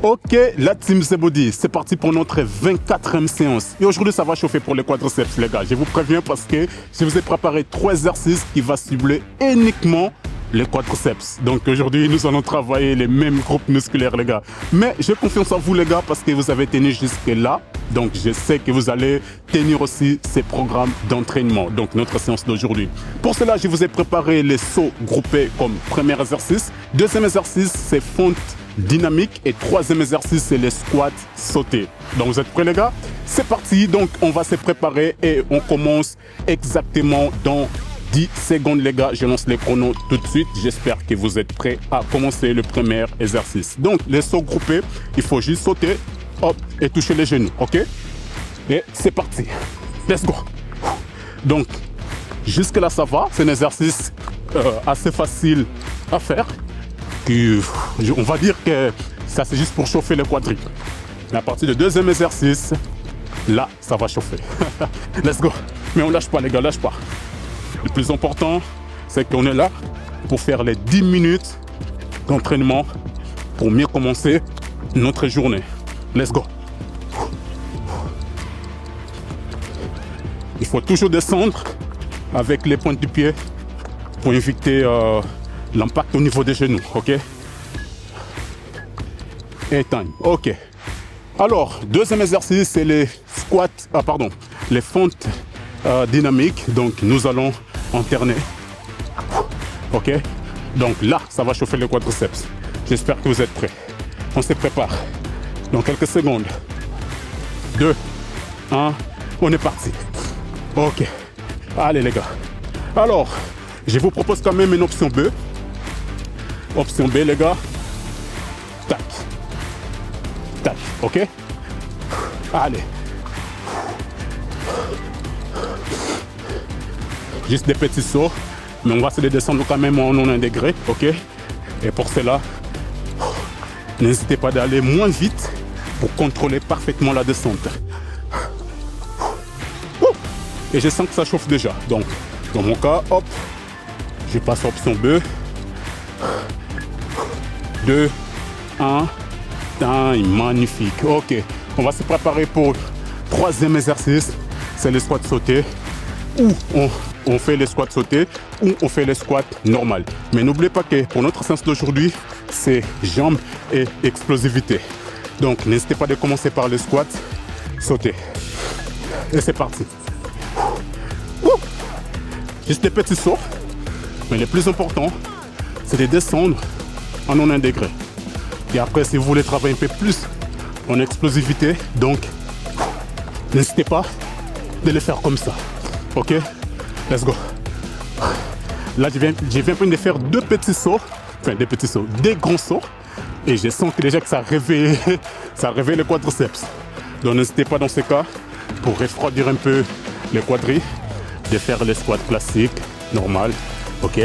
Ok, la team The Body, c'est parti pour notre 24e séance. Et aujourd'hui, ça va chauffer pour les quadriceps, les gars. Je vous préviens parce que je vous ai préparé 3 exercices qui vont cibler uniquement les quadriceps. Donc aujourd'hui, nous allons travailler les mêmes groupes musculaires, les gars. Mais j'ai confiance en vous, les gars, parce que vous avez tenu jusque-là. Donc je sais que vous allez tenir aussi ces programmes d'entraînement, donc notre séance d'aujourd'hui. Pour cela, je vous ai préparé les sauts groupés comme premier exercice. Deuxième exercice, c'est fente dynamique. Et troisième exercice, c'est les squats sautés. Donc vous êtes prêts, les gars? C'est parti. Donc on va se préparer et on commence exactement dans 10 secondes, les gars. Je lance les chronos tout de suite. J'espère que vous êtes prêts à commencer le premier exercice. Donc les sauts groupés, il faut juste sauter, hop, et toucher les genoux, ok? Et c'est parti. Let's go. Donc jusque là ça va. C'est un exercice assez facile à faire. On va dire que ça c'est juste pour chauffer les quadriceps. Mais à partir du deuxième exercice, là ça va chauffer. Let's go. Mais on lâche pas, les gars, lâche pas. Le plus important, c'est qu'on est là pour faire les 10 minutes d'entraînement pour mieux commencer notre journée. Let's go. Il faut toujours descendre avec les pointes du pied pour éviter l'impact au niveau des genoux, ok? Et time, ok. Alors, deuxième exercice, c'est les squats, les fentes dynamiques. Donc, nous allons alterner, ok? Donc là, ça va chauffer les quadriceps. J'espère que vous êtes prêts. On se prépare. Dans quelques secondes. 2, 1, on est parti. Ok. Allez, les gars. Alors, je vous propose quand même une option B. Option B, les gars. Tac. Tac. Ok? Allez. Juste des petits sauts. Mais on va se les descendre quand même en 1 degré. Ok? Et pour cela, n'hésitez pas d'aller moins vite pour contrôler parfaitement la descente. Et je sens que ça chauffe déjà. Donc, dans mon cas, hop, je passe à option B. 2, 1, time, magnifique. Ok, on va se préparer pour le troisième exercice. C'est les squats sautés. Ou on fait les squats sautés ou on fait les squats normales. Mais n'oubliez pas que pour notre séance d'aujourd'hui, c'est jambes et explosivité. Donc n'hésitez pas de commencer par les squats sautés. Et c'est parti. Juste des petits sauts. Mais le plus important, c'est de descendre en 1 degré. Et après, si vous voulez travailler un peu plus en explosivité, donc n'hésitez pas de le faire comme ça. Ok? Let's go. Là, je viens de faire 2 petits sauts. Enfin, des grands sauts. Et je sens que déjà que ça réveille les quadriceps. Donc n'hésitez pas dans ce cas, pour refroidir un peu les quadris, de faire les squats classiques, normal. Ok?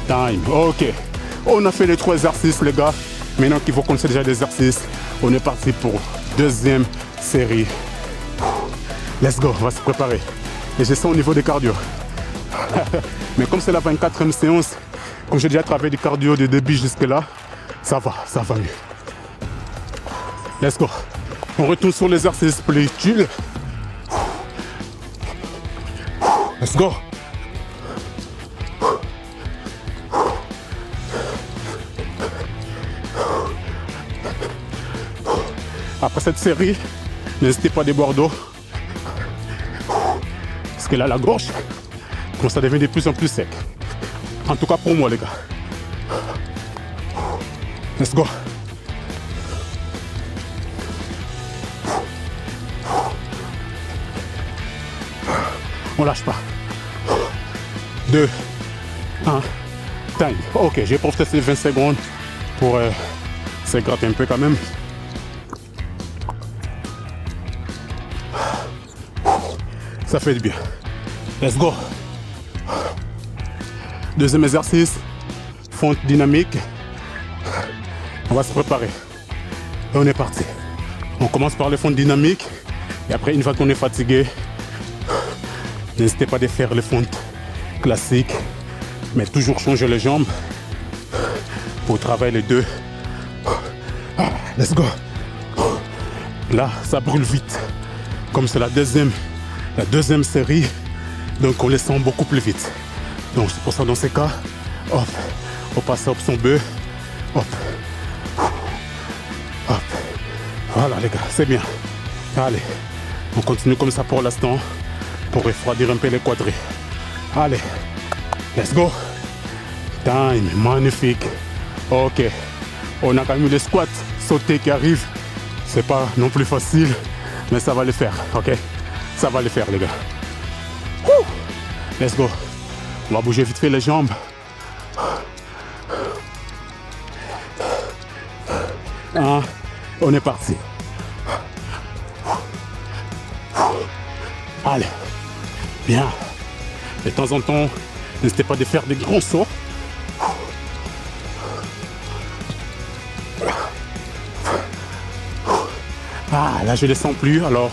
Time. Ok. On a fait les 3 exercices, les gars. Maintenant qu'il faut connaître déjà l'exercice, on est parti pour deuxième série. Let's go, on va se préparer. Et je sens au niveau des cardio. Mais comme c'est la 24e séance, comme j'ai déjà travaillé du cardio du début jusque là, ça va mieux. Let's go. On retourne sur l'exercice plus chill. Let's go. Après cette série, n'hésitez pas à boire d'eau. Parce que là, la gorge commence à devenir de plus en plus sec. En tout cas pour moi, les gars. Let's go. On lâche pas. 2, 1, time. Ok, je vais profiter ces 20 secondes pour se gratter un peu quand même. Ça fait du bien. Let's go. Deuxième exercice, fente dynamique. On va se préparer. Et on est parti. On commence par les fentes dynamiques. Et après, une fois qu'on est fatigué, n'hésitez pas à faire les fentes classiques Mais toujours changer les jambes pour travailler les deux. Let's go. Là, ça brûle vite. Comme c'est la deuxième série, donc on les sent beaucoup plus vite. Donc c'est pour ça dans ces cas, hop, on passe à option B, hop, hop. Voilà les gars, c'est bien. Allez, on continue comme ça pour l'instant, pour refroidir un peu les quadris. Allez, let's go. Time, magnifique. Ok, on a quand même les squats sautés qui arrivent. C'est pas non plus facile, mais ça va le faire, ok? Ça va le faire les gars. Woo! Let's go. On va bouger vite fait les jambes. On est parti. Allez. Bien. De temps en temps, n'hésitez pas de faire des grands sauts. Là je ne les sens plus, alors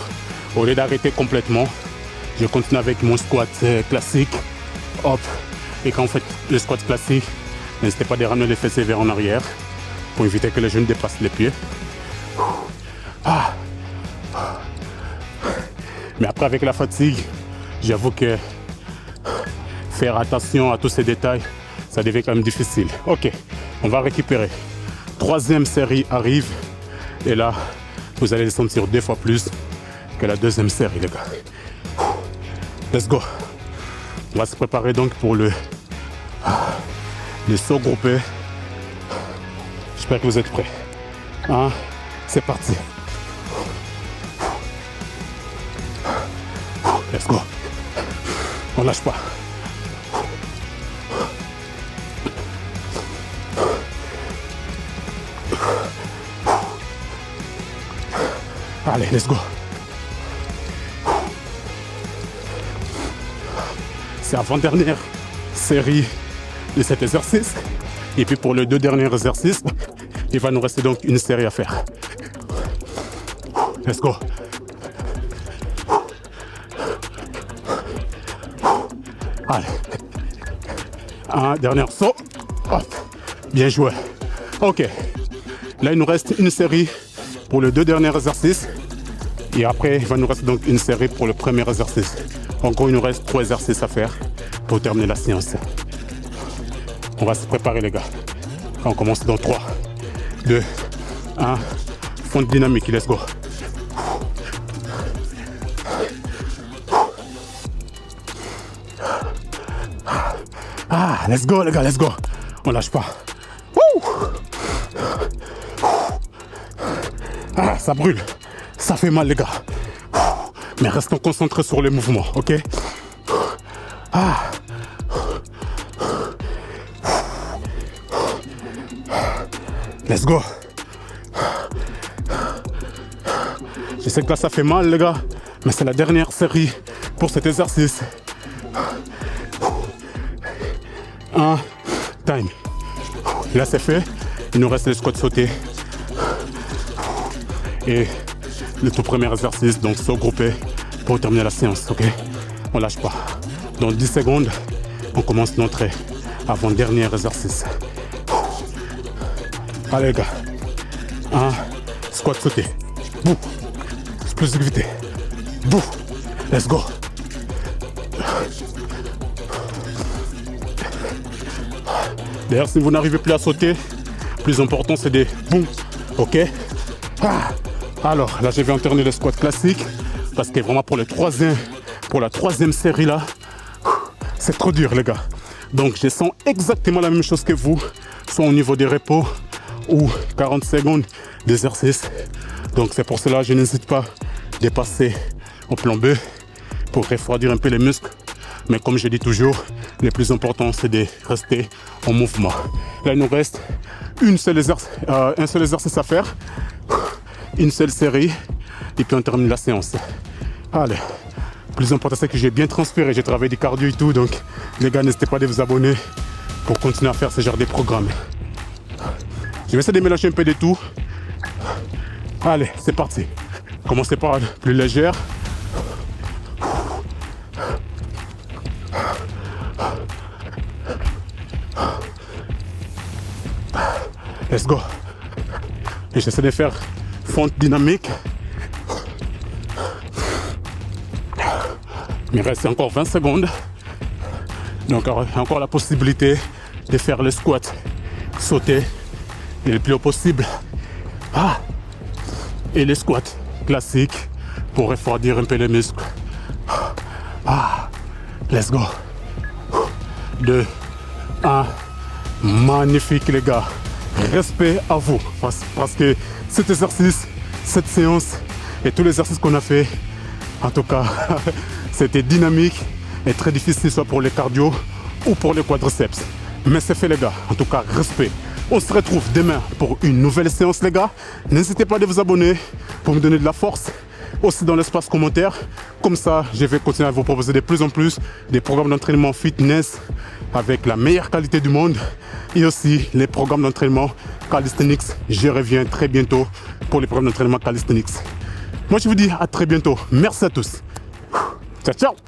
au lieu d'arrêter complètement, je continue avec mon squat classique. Hop. Et quand vous faites le squat classique, n'hésitez pas de ramener les fessiers vers en arrière pour éviter que les genoux dépassent les pieds. Mais après avec la fatigue, j'avoue que faire attention à tous ces détails, ça devient quand même difficile. Ok, on va récupérer. Troisième série arrive et là, vous allez les sentir 2 fois plus que la deuxième série les gars. Let's go. On va se préparer donc pour le saut groupé. J'espère que vous êtes prêts. C'est parti. Let's go. On lâche pas. Allez, let's go. C'est l'avant-dernière série de cet exercice. Et puis pour les 2 derniers exercices, il va nous rester donc une série à faire. Let's go. Allez. Un dernier saut. Hop. Bien joué. Ok. Là, il nous reste une série pour les 2 derniers exercices. Et après, il va nous rester donc une série pour le premier exercice. En gros, il nous reste 3 exercices à faire pour terminer la séance. On va se préparer les gars. On commence dans 3, 2, 1. Fond de dynamique, let's go. Let's go les gars, let's go. On lâche pas. Ça brûle. Ça fait mal les gars. Mais restons concentrés sur les mouvements, ok? Let's go. Je sais que là ça fait mal les gars, mais c'est la dernière série pour cet exercice. Time. Là c'est fait. Il nous reste les squats sautés. Et le tout premier exercice, donc saut groupé pour terminer la séance, ok? On lâche pas. Dans 10 secondes, on commence notre avant-dernier exercice. Allez les gars. Squat sauté. Bouh. Explosivité. Bouh. Let's go. D'ailleurs, si vous n'arrivez plus à sauter, le plus important c'est des boum. Ok? Alors là je vais alterner le squat classique parce que vraiment pour la troisième série là, c'est trop dur les gars. Donc je sens exactement la même chose que vous, soit au niveau des repos ou 40 secondes d'exercice. Donc c'est pour cela que je n'hésite pas de passer au plan B pour refroidir un peu les muscles. Mais comme je dis toujours, le plus important c'est de rester en mouvement. Là il nous reste un seul exercice à faire. Une seule série et puis on termine la séance. Allez, le plus important c'est que j'ai bien transpiré, j'ai travaillé du cardio et tout, donc les gars n'hésitez pas à vous abonner pour continuer à faire ce genre de programmes. Je vais essayer de mélanger un peu de tout. Allez, c'est parti. Commencez par la plus légère. Let's go. Et j'essaie de faire fente dynamique. Il me reste encore 20 secondes. Donc encore la possibilité de faire le squat, sauter le plus haut possible. Et le squat classique pour refroidir un peu les muscles. Let's go. 2, 1. Magnifique les gars. Respect à vous. Parce que cet exercice, cette séance et tous les exercices qu'on a fait, en tout cas, c'était dynamique et très difficile soit pour les cardio ou pour les quadriceps. Mais c'est fait les gars. En tout cas, respect. On se retrouve demain pour une nouvelle séance les gars. N'hésitez pas à vous abonner pour me donner de la force. Aussi dans l'espace commentaire. Comme ça, je vais continuer à vous proposer de plus en plus des programmes d'entraînement fitness avec la meilleure qualité du monde. Et aussi les programmes d'entraînement calisthenics. Je reviens très bientôt pour les programmes d'entraînement calisthenics. Moi, je vous dis à très bientôt. Merci à tous. Ciao, ciao.